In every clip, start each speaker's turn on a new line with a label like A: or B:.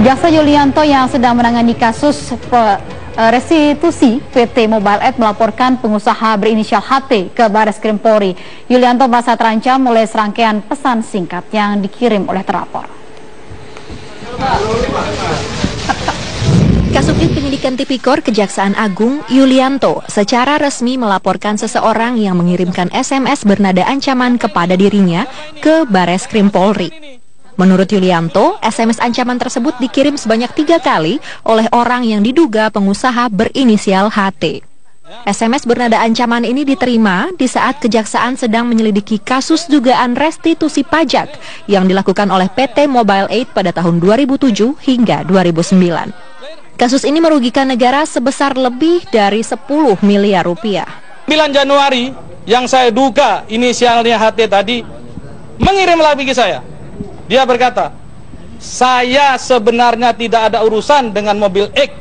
A: Jaksa Yulianto yang sedang menangani kasus restitusi PT Mobile Aid melaporkan pengusaha berinisial HT ke Baris Krim Polri. Yulianto merasa terancam oleh serangkaian pesan singkat yang dikirim oleh terlapor.
B: Kasubdit Penyidikan Tipikor Kejaksaan Agung Yulianto secara resmi melaporkan seseorang yang mengirimkan SMS bernada ancaman kepada dirinya ke Baris Krim Polri. Menurut Yulianto, SMS ancaman tersebut dikirim sebanyak 3 kali oleh orang yang diduga pengusaha berinisial HT. SMS bernada ancaman ini diterima di saat kejaksaan sedang menyelidiki kasus dugaan restitusi pajak yang dilakukan oleh PT Mobile Aid pada tahun 2007 hingga 2009. Kasus ini merugikan negara sebesar lebih dari 10 miliar rupiah.
C: 9 Januari yang saya duga inisialnya HT tadi mengirim lagi ke saya. Dia berkata, saya sebenarnya tidak ada urusan dengan mobil X,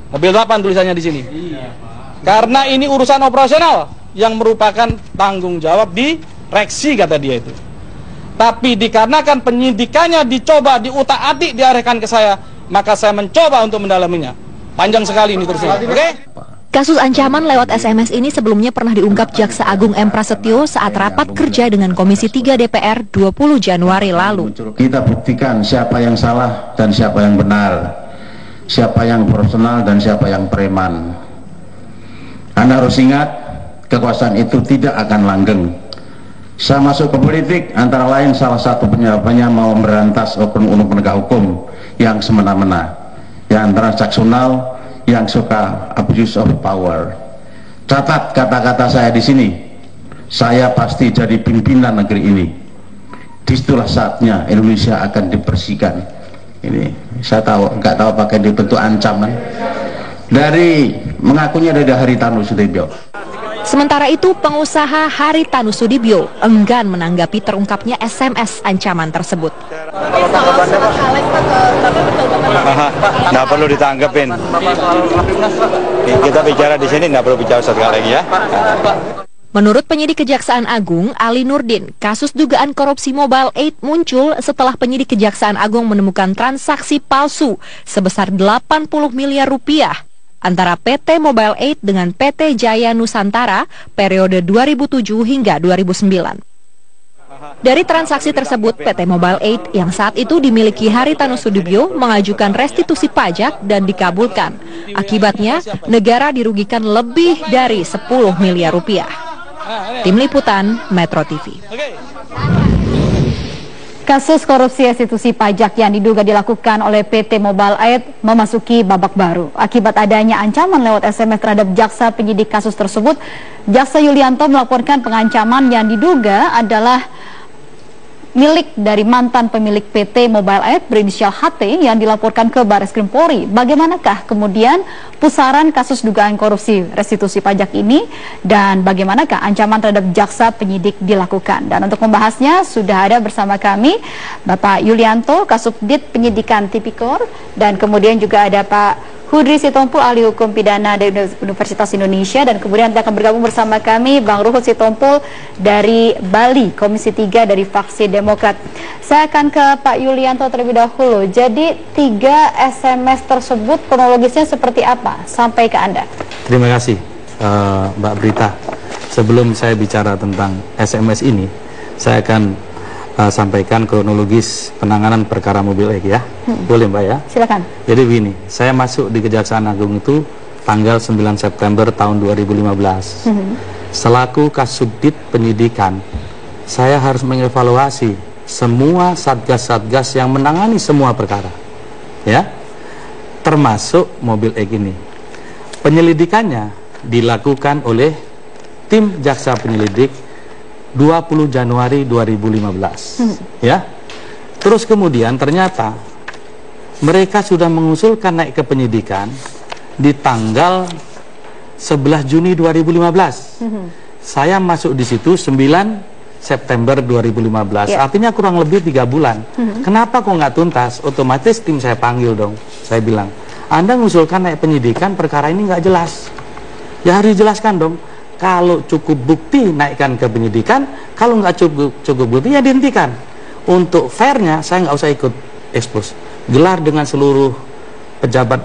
C: mobil 8 tulisannya di sini. Karena ini urusan operasional yang merupakan tanggung jawab direksi, kata dia itu. Tapi dikarenakan penyidikannya dicoba diutak-atik diarahkan ke saya, maka saya mencoba untuk mendalaminya. Panjang sekali ini terusnya. Oke?
B: Kasus ancaman lewat SMS ini sebelumnya pernah diungkap Jaksa Agung M. Prasetyo saat rapat kerja dengan Komisi 3 DPR 20 Januari lalu.
D: Kita buktikan siapa yang salah dan siapa yang benar, siapa yang profesional dan siapa yang preman. Anda harus ingat, kekuasaan itu tidak akan langgeng. Saya masuk ke politik, antara lain salah satu penyebabnya mau memberantas oknum-oknum penegak hukum yang semena-mena, yang transaksional, yang suka abuse of power. Catat kata-kata saya di sini. Saya pasti jadi pimpinan negeri ini. Disitulah saatnya Indonesia akan dibersihkan. Ini saya tahu, nggak tahu pakai bentuk ancaman. Dari mengakunya dari Haritanu Sudibyo.
B: Sementara itu, pengusaha Haritanu Sudibyo enggan menanggapi terungkapnya SMS ancaman tersebut.
E: Nggak perlu ditanggepin. Kita bicara di sini, nggak perlu bicara sekali lagi ya.
B: Menurut penyidik Kejaksaan Agung Ali Nurdin, kasus dugaan korupsi Mobile Aid muncul setelah penyidik Kejaksaan Agung menemukan transaksi palsu sebesar 80 miliar rupiah antara PT Mobile Aid dengan PT Jaya Nusantara periode 2007 hingga 2009. Dari transaksi tersebut, PT Mobile Aid yang saat itu dimiliki Haritanu Sudibyo mengajukan restitusi pajak dan dikabulkan. Akibatnya, negara dirugikan lebih dari 10 miliar rupiah. Tim Liputan Metro TV.
A: Kasus korupsi restitusi pajak yang diduga dilakukan oleh PT Mobile Aid memasuki babak baru. Akibat adanya ancaman lewat SMS terhadap jaksa penyidik kasus tersebut, Jaksa Yulianto melaporkan pengancaman yang diduga adalah milik dari mantan pemilik PT Mobile Aid berinisial HT yang dilaporkan ke Baris Krim Polri. Bagaimanakah kemudian pusaran kasus dugaan korupsi restitusi pajak ini dan bagaimanakah ancaman terhadap jaksa penyidik dilakukan? Dan untuk membahasnya sudah ada bersama kami Bapak Yulianto, Kasubdit Penyidikan Tipikor, dan kemudian juga ada Pak Hudri Sitompul, ahli hukum pidana dari Universitas Indonesia, dan kemudian nanti akan bergabung bersama kami Bang Ruhut Sitompul dari Bali, Komisi 3 dari Faksi Demokrat. Saya akan ke Pak Yulianto terlebih dahulu. Jadi 3 SMS tersebut kronologisnya seperti apa sampai ke Anda?
C: Terima kasih Mbak Brita. Sebelum saya bicara tentang SMS ini, saya akan sampaikan kronologis penanganan perkara mobil X ya. Boleh Mbak ya? Silakan. Jadi begini, saya masuk di Kejaksaan Agung itu tanggal 9 September tahun 2015. Selaku Kasubdit Penyidikan, saya harus mengevaluasi semua satgas-satgas yang menangani semua perkara. Ya. Termasuk mobil X ini. Penyelidikannya dilakukan oleh tim jaksa penyelidik 20 Januari 2015. Ya. Terus kemudian ternyata mereka sudah mengusulkan naik ke penyidikan di tanggal 11 Juni 2015. Saya masuk di situ 9 September 2015. Artinya kurang lebih 3 bulan. Kenapa kok nggak tuntas? Otomatis tim saya panggil dong. Saya bilang, Anda mengusulkan naik penyidikan, perkara ini nggak jelas. Ya harus dijelaskan dong. Kalau cukup bukti naikkan ke penyidikan, kalau nggak cukup bukti ya dihentikan. Untuk fairnya saya nggak usah ikut ekspos. gelar dengan seluruh pejabat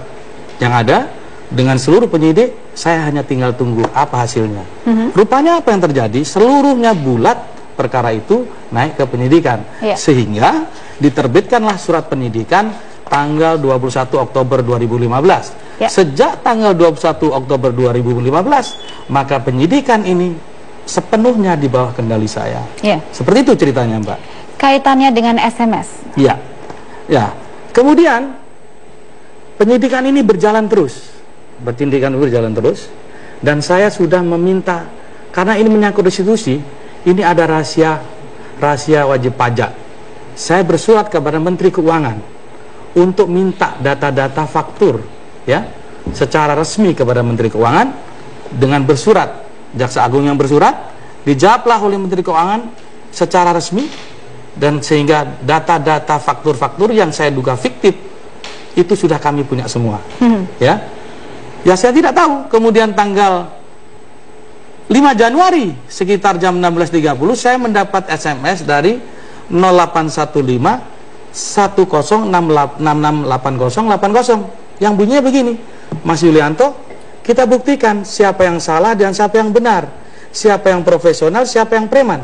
C: yang ada, dengan seluruh penyidik, saya hanya tinggal tunggu apa hasilnya. Rupanya apa yang terjadi, seluruhnya bulat perkara itu naik ke penyidikan. Sehingga diterbitkanlah surat penyidikan tanggal 21 Oktober 2015. Sejak tanggal 21 Oktober 2015, maka penyidikan ini sepenuhnya di bawah kendali saya. Seperti itu ceritanya, Mbak.
A: Kaitannya dengan SMS.
C: Ya. Kemudian penyidikan ini berjalan terus. Dan saya sudah meminta, karena ini menyangkut restitusi, ini ada rahasia wajib pajak. Saya bersurat kepada Menteri Keuangan untuk minta data-data faktur, ya, secara resmi kepada Menteri Keuangan dengan bersurat. Jaksa Agung yang bersurat, dijawablah oleh Menteri Keuangan secara resmi, dan sehingga data-data faktur-faktur yang saya duga fiktif itu sudah kami punya semua. Ya saya tidak tahu. Kemudian tanggal 5 Januari sekitar jam 16.30 saya mendapat SMS dari 0815 10668080 yang bunyinya begini, Mas Yulianto, kita buktikan siapa yang salah dan siapa yang benar, siapa yang profesional, siapa yang preman.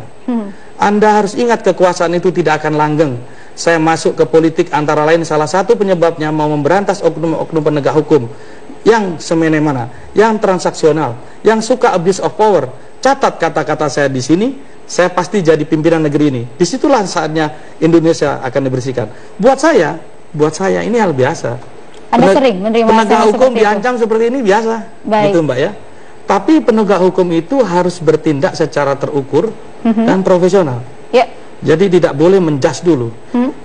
C: Anda harus ingat kekuasaan itu tidak akan langgeng. Saya masuk ke politik antara lain salah satu penyebabnya mau memberantas oknum-oknum penegak hukum yang semena-mena, yang transaksional, yang suka abuse of power. Catat kata-kata saya di sini, saya pasti jadi pimpinan negeri ini. Disitulah saatnya Indonesia akan dibersihkan. Buat saya ini hal biasa.
A: Anda sering menerima
C: penegak hukum diancam seperti ini biasa, gitu Mbak ya. Tapi penegak hukum itu harus bertindak secara terukur dan profesional. Jadi tidak boleh menjudge dulu.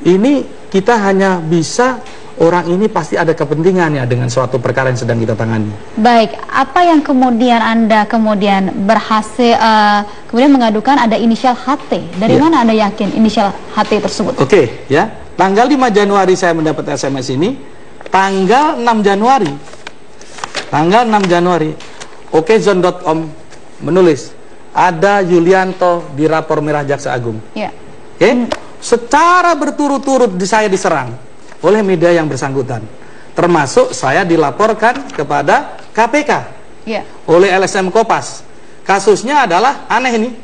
C: Ini kita hanya bisa, orang ini pasti ada kepentingannya dengan suatu perkara yang sedang kita tangani. Baik,
A: apa yang kemudian Anda berhasil kemudian mengadukan ada inisial HT. Dari mana Anda yakin inisial HT tersebut?
C: Oke, ya. Tanggal 5 Januari saya mendapat SMS ini. Tanggal 6 Januari okezone.com menulis ada Yulianto di rapor merah Jaksa Agung. Secara berturut-turut saya diserang oleh media yang bersangkutan, termasuk saya dilaporkan kepada KPK oleh LSM Kopas. Kasusnya adalah aneh ini.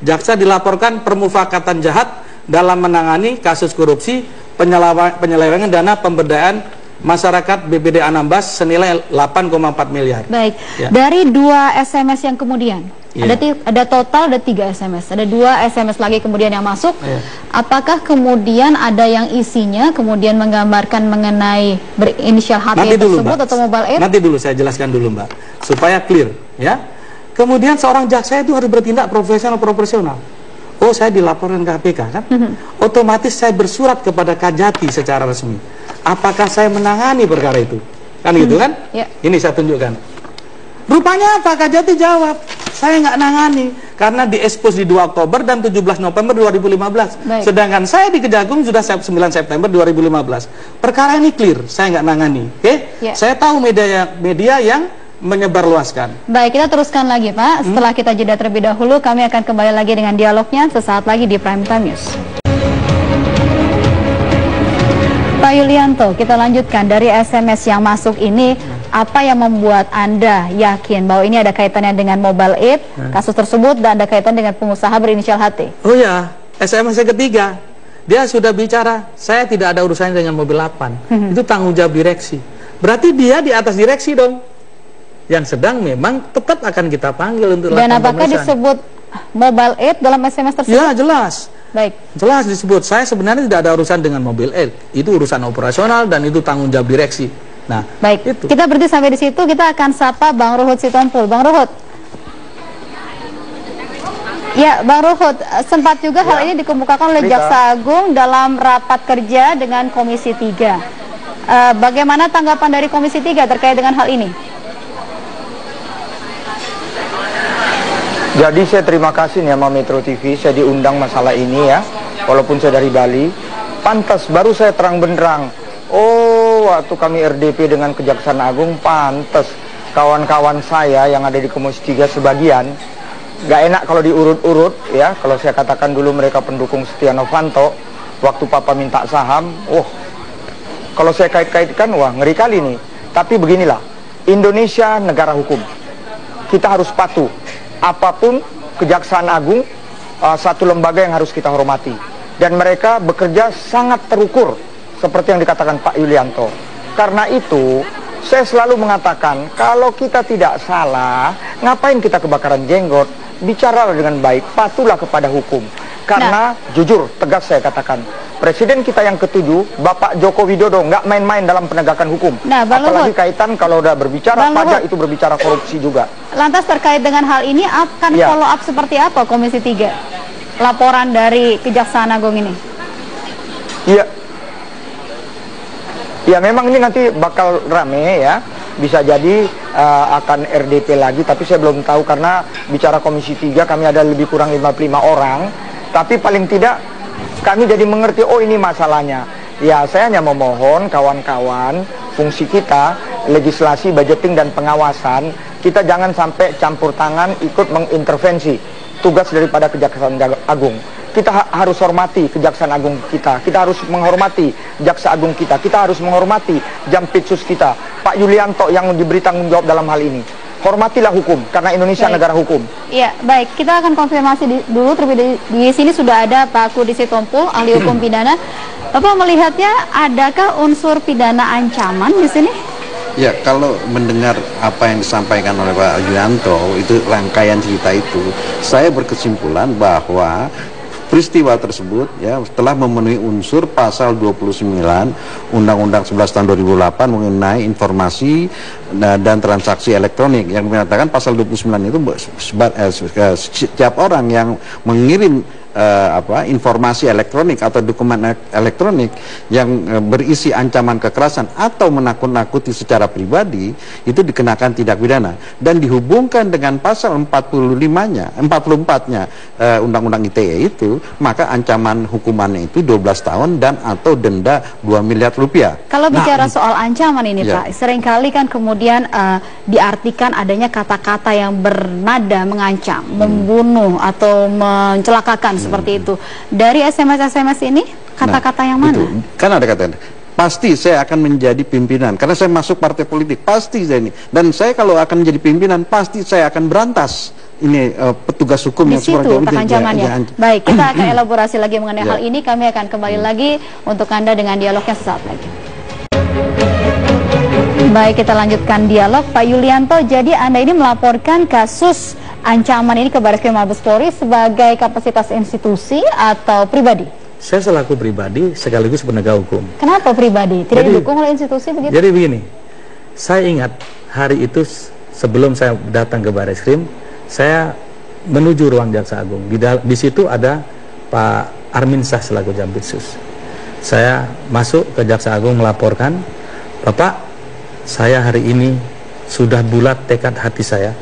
C: Jaksa dilaporkan permufakatan jahat dalam menangani kasus korupsi penyelewengan dana pemberdayaan masyarakat BPD Anambas senilai 8,4 miliar.
A: Baik, dari 2 SMS yang kemudian ada total 3 SMS, ada 2 SMS lagi kemudian yang masuk. Apakah kemudian ada yang isinya kemudian menggambarkan mengenai berinisial HT tersebut atau mobile aid? Nanti
C: dulu saya jelaskan dulu Mbak, supaya clear ya. Kemudian seorang jaksa itu harus bertindak proporsional. Oh, saya dilaporkan ke KPK kan? Otomatis saya bersurat kepada Kajati secara resmi. Apakah saya menangani perkara itu? Kan gitu kan? Ini saya tunjukkan. Rupanya apa? Kajati jawab, saya nggak nangani karena diekspos di 2 Oktober dan 17 November 2015. Sedangkan saya di Kejagung sudah 9 September 2015. Perkara ini clear, saya nggak nangani. Saya tahu media yang menyebarluaskan. Baik, kita teruskan lagi Pak. Setelah kita jeda terlebih dahulu, kami akan kembali lagi dengan dialognya sesaat lagi di Prime Time News. Pak Yulianto, kita lanjutkan dari SMS yang masuk ini. Apa yang membuat Anda yakin bahwa ini ada kaitannya dengan mobile aid, kasus tersebut, dan ada kaitan dengan pengusaha berinisial HT? Oh ya, SMS yang ketiga, dia sudah bicara, saya tidak ada urusannya dengan mobil 8. Itu tanggung jawab direksi. Berarti dia di atas direksi dong, yang sedang memang tetap akan kita panggil untuk lakukan pemeriksaan. Dan apakah disebut mobile aid dalam SMS tersebut? Ya, jelas. Baik. Jelas disebut. Saya sebenarnya tidak ada urusan dengan mobile aid. Itu urusan operasional dan itu tanggung jawab direksi. Nah, baik. Itu. Kita berhenti sampai di situ. Kita akan sapa Bang Ruhut Sitompul. Bang Ruhut. Ya, Bang Ruhut, sempat juga hal ini dikemukakan oleh Jaksa Agung dalam rapat kerja dengan Komisi 3. Bagaimana tanggapan dari Komisi 3 terkait dengan hal ini?
F: Jadi saya terima kasih nih sama Metro TV, saya diundang masalah ini ya, walaupun saya dari Bali. Pantas, baru saya terang benderang. Oh, waktu kami RDP dengan Kejaksaan Agung, pantas kawan-kawan saya yang ada di Komisi 3 sebagian, gak enak kalau diurut-urut ya. Kalau saya katakan dulu mereka pendukung Setia Novanto, waktu Papa minta saham, Kalau saya kait-kaitkan, wah ngeri kali nih. Tapi beginilah, Indonesia negara hukum. Kita harus patuh. Apapun Kejaksaan Agung, satu lembaga yang harus kita hormati. Dan mereka bekerja sangat terukur, seperti yang dikatakan Pak Yulianto. Karena itu, saya selalu mengatakan, kalau kita tidak salah, ngapain kita kebakaran jenggot? Bicaralah dengan baik, patuhlah kepada hukum. Karena jujur, tegas saya katakan, Presiden kita yang ke-7, Bapak Joko Widodo, nggak main-main dalam penegakan hukum.
A: Nah,
F: apalagi kaitan kalau udah berbicara pajak, itu berbicara korupsi juga.
A: Lantas terkait dengan hal ini, akan follow up seperti apa Komisi 3? Laporan dari Kejaksaan Agung ini?
F: Iya. Ya memang ini nanti bakal rame ya. Bisa jadi akan RDP lagi, tapi saya belum tahu karena bicara Komisi 3 kami ada lebih kurang 55 orang. Tapi paling tidak kami jadi mengerti, oh ini masalahnya. Ya saya hanya memohon kawan-kawan, fungsi kita, legislasi, budgeting dan pengawasan, kita jangan sampai campur tangan ikut mengintervensi tugas daripada Kejaksaan Agung. Kita harus hormati Kejaksaan Agung kita harus menghormati Jaksa Agung kita harus menghormati Jampitsus kita, Pak Yulianto yang diberi tanggung jawab dalam hal ini. Hormatilah hukum, karena Indonesia negara hukum.
A: Iya, baik. Kita akan konfirmasi dulu terlebih di sini sudah ada Pak Kudi Sitompul, ahli hukum pidana. Bapak melihatnya, adakah unsur pidana ancaman di sini?
G: Ya, kalau mendengar apa yang disampaikan oleh Pak Yulianto, itu rangkaian cerita itu, saya berkesimpulan bahwa peristiwa tersebut ya telah memenuhi unsur pasal 29 Undang-Undang 11 tahun 2008 mengenai informasi dan transaksi elektronik, yang mengatakan pasal 29 itu setiap orang yang mengirim informasi elektronik atau dokumen elektronik yang berisi ancaman kekerasan atau menakut-nakuti secara pribadi itu dikenakan tindak pidana, dan dihubungkan dengan pasal 44-nya Undang-Undang ITE itu, maka ancaman hukumannya itu 12 tahun dan atau denda 2 miliar rupiah.
A: Kalau bicara soal ancaman ini Pak, seringkali kan kemudian diartikan adanya kata-kata yang bernada mengancam, membunuh atau mencelakakan seperti itu. Dari SMS-SMS ini, kata-kata yang mana?
G: Itu, kan ada kata pasti saya akan menjadi pimpinan, karena saya masuk partai politik, pasti saya ini. Dan saya kalau akan menjadi pimpinan, pasti saya akan berantas ini petugas hukum
A: di
G: yang
A: situ ancamannya. Baik, kita akan elaborasi lagi mengenai hal ini. Kami akan kembali lagi untuk Anda dengan dialognya sesaat lagi. Baik, kita lanjutkan dialog. Pak Yulianto, jadi Anda ini melaporkan kasus ancaman ini ke Barreskrim Mabes Polri sebagai kapasitas institusi atau pribadi?
C: Saya selaku pribadi sekaligus penegak hukum.
A: Kenapa pribadi? Tidak didukung oleh institusi begitu?
C: Jadi begini, saya ingat hari itu sebelum saya datang ke Barreskrim, saya menuju ruang Jaksa Agung. Di situ ada Pak Armin Syah selaku Jampitsus. Saya masuk ke Jaksa Agung melaporkan, Bapak, saya hari ini sudah bulat tekad hati saya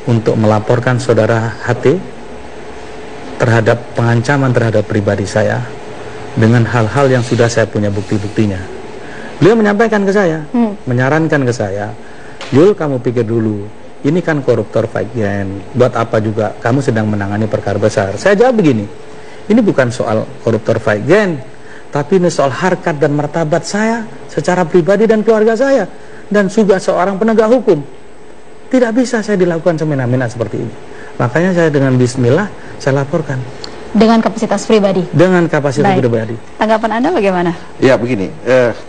C: untuk melaporkan saudara HT terhadap pengancaman terhadap pribadi saya dengan hal-hal yang sudah saya punya bukti-buktinya. Beliau menyampaikan ke saya, menyarankan ke saya, Yul, kamu pikir dulu, ini kan koruptor fight gen, buat apa juga kamu sedang menangani perkara besar. Saya jawab begini, ini bukan soal koruptor fight gen, tapi ini soal harkat dan martabat saya secara pribadi dan keluarga saya, dan juga seorang penegak hukum. Tidak bisa saya dilakukan semena-mena seperti ini. Makanya saya dengan bismillah saya laporkan.
A: Dengan kapasitas pribadi?
C: Dengan kapasitas pribadi.
A: Tanggapan Anda bagaimana?
G: Ya begini,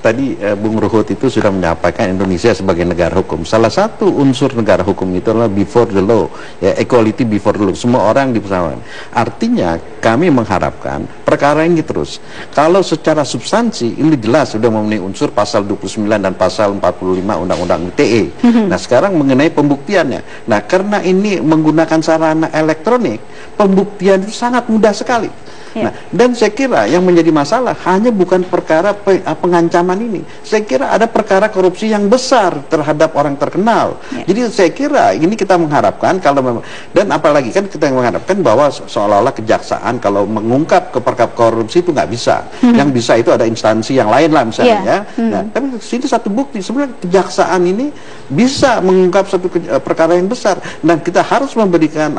G: tadi Bung Ruhut itu sudah menyampaikan Indonesia sebagai negara hukum. Salah satu unsur negara hukum itu adalah before the law, ya, equality before the law. Semua orang dipersamaan. Artinya kami mengharapkan perkara ini terus. Kalau secara substansi ini jelas sudah memenuhi unsur pasal 29 dan pasal 45 Undang-Undang ITE. Nah sekarang mengenai pembuktiannya. Nah karena ini menggunakan sarana elektronik, pembuktian itu sangat mudah sekali. Nah, dan saya kira yang menjadi masalah hanya bukan perkara pengancaman ini. Saya kira ada perkara korupsi yang besar terhadap orang terkenal. Jadi saya kira ini kita mengharapkan kalau memang, dan apalagi kan kita mengharapkan bahwa seolah-olah kejaksaan kalau mengungkap ke perkara korupsi itu nggak bisa. Yang bisa itu ada instansi yang lain lah misalnya ya. Nah, tapi sini satu bukti sebenarnya kejaksaan ini bisa mengungkap satu perkara yang besar, dan kita harus memberikan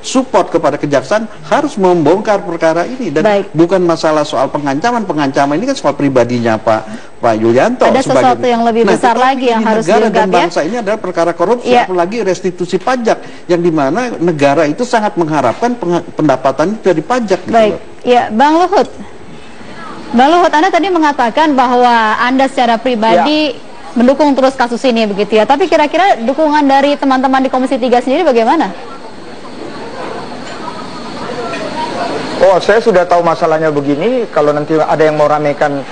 G: support kepada kejaksaan harus membongkar perkara ini. ini, dan bukan masalah soal pengancaman ini kan soal pribadinya Pak Yulianto.
A: Ada sesuatu yang lebih besar lagi yang harus
G: diungkap,
A: dan
G: bangsa ini adalah perkara korupsi, apalagi restitusi pajak, yang dimana negara itu sangat mengharapkan pendapatan dari pajak.
A: Baik, ya Bang Luhut, Anda tadi mengatakan bahwa Anda secara pribadi mendukung terus kasus ini begitu ya. Tapi kira-kira dukungan dari teman-teman di Komisi 3 sendiri bagaimana?
F: Oh, saya sudah tahu masalahnya begini. Kalau nanti ada yang mau ramekan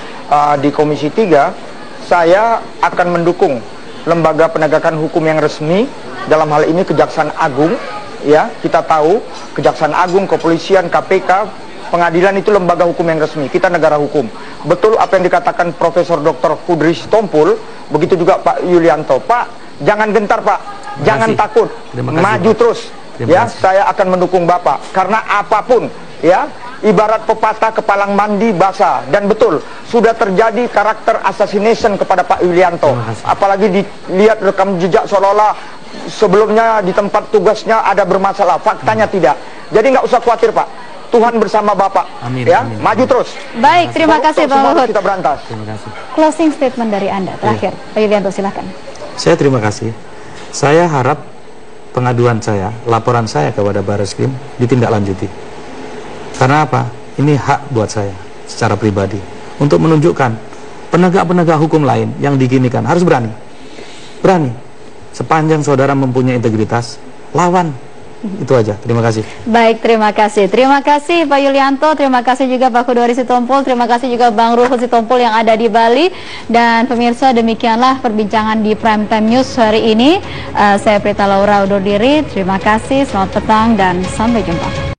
F: di Komisi 3, saya akan mendukung lembaga penegakan hukum yang resmi, dalam hal ini Kejaksaan Agung. Ya, kita tahu Kejaksaan Agung, Kepolisian, KPK, pengadilan itu lembaga hukum yang resmi. Kita negara hukum. Betul apa yang dikatakan Profesor Dr. Kudri Sitompul, begitu juga Pak Yulianto. Pak, jangan gentar Pak, jangan takut, maju terus. Ya, saya akan mendukung Bapak karena apapun, ya, ibarat pepatah kepalang mandi basah, dan betul sudah terjadi karakter assassination kepada Pak Yulianto. Apalagi dilihat rekam jejak seolah-olah sebelumnya di tempat tugasnya ada bermasalah, faktanya tidak. Jadi nggak usah khawatir Pak. Tuhan bersama Bapak, maju terus.
A: Baik, terima kasih Bang Luhut.
F: Kita berantas.
C: Terima kasih.
A: Closing statement dari Anda terakhir, Pak Yulianto, silakan.
C: Saya terima kasih. Saya harap pengaduan saya, laporan saya kepada Barreskrim ditindaklanjuti. Karena apa? Ini hak buat saya secara pribadi untuk menunjukkan penegak-penegak hukum lain yang diginikan harus berani. Sepanjang saudara mempunyai integritas, lawan. Itu aja, terima kasih.
A: Baik, terima kasih. Terima kasih Pak Yulianto, terima kasih juga Pak Kudori Sitompul, terima kasih juga Bang Luhut Sitompul yang ada di Bali. Dan pemirsa, demikianlah perbincangan di Prime Time News hari ini. Saya Prita Laura undur diri, terima kasih, selamat petang dan sampai jumpa.